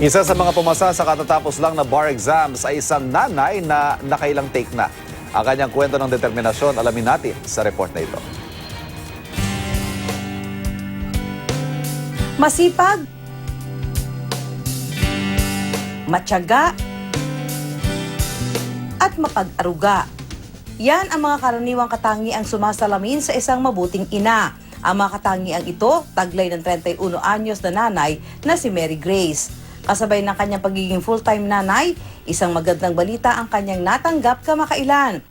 Isa sa mga pumasa sa katatapos lang na bar exams ay isang nanay na nakailang take na. Ang kanyang kwento ng determinasyon, alamin natin sa report na ito. Masipag, matyaga, at mapag-aruga. Yan ang mga karaniwang katangiang sumasalamin sa isang mabuting ina. Ang mga katangiang ito, taglay ng 31 anyos na nanay na si Mary Grace. Kasabay ng kanyang pagiging full-time nanay, isang magandang balita ang kanyang natanggap kamakailan.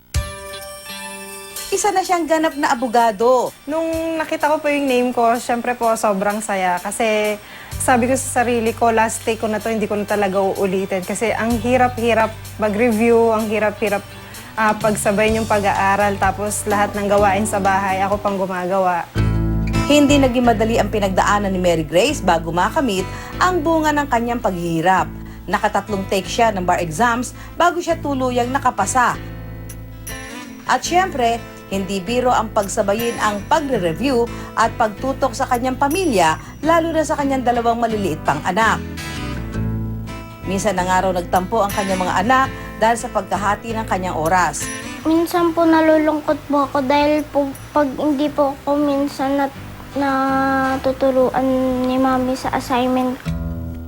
Isa na siyang ganap na abogado. Nung nakita ko po yung name ko, syempre po sobrang saya. Kasi sabi ko sa sarili ko, last take ko na to, hindi ko na talaga uulitin. Kasi ang hirap-hirap mag-review, ang hirap-hirap pagsabay yung pag-aaral. Tapos lahat ng gawain sa bahay, ako pang gumagawa. Hindi naging madali ang pinagdaanan ni Mary Grace bago makamit ang bunga ng kanyang paghihirap. Nakatatlong take siya ng bar exams bago siya tuluyang nakapasa. At syempre, hindi biro ang pagsabayin ang pagre-review at pagtutok sa kanyang pamilya, lalo na sa kanyang dalawang maliliit pang anak. Minsan na nga raw nagtampo ang kanyang mga anak dahil sa pagkahati ng kanyang oras. Minsan po nalulungkot po ako dahil po pag hindi po ako minsan natuturuan ni Mami sa assignment.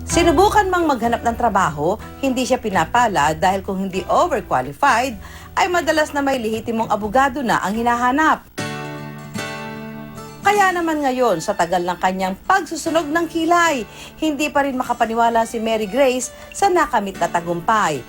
Sinubukan mang maghanap ng trabaho, hindi siya pinapala dahil kung hindi overqualified, ay madalas na may lehitimong abogado na ang hinahanap. Kaya naman ngayon, sa tagal ng kanyang pagsusunog ng kilay, hindi pa rin makapaniwala si Mary Grace sa nakamit na tagumpay.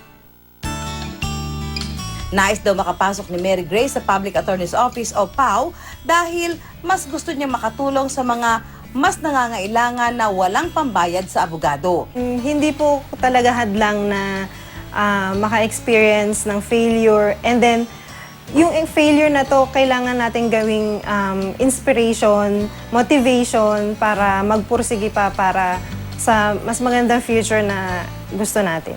Nais daw makapasok ni Mary Grace sa Public Attorney's Office o PAO dahil mas gusto niya makatulong sa mga mas nangangailangan na walang pambayad sa abogado. Hindi po talaga hadlang na maka-experience ng failure. And then, yung failure na to, kailangan natin gawing inspiration, motivation para magpursige pa para sa mas magandang future na gusto natin.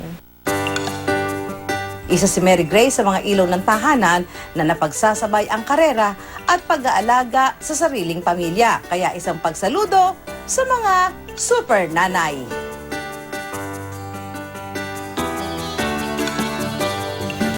Isa si Mary Grace sa mga ilaw ng tahanan na napagsasabay ang karera at pag-aalaga sa sariling pamilya. Kaya isang pagsaludo sa mga super nanay.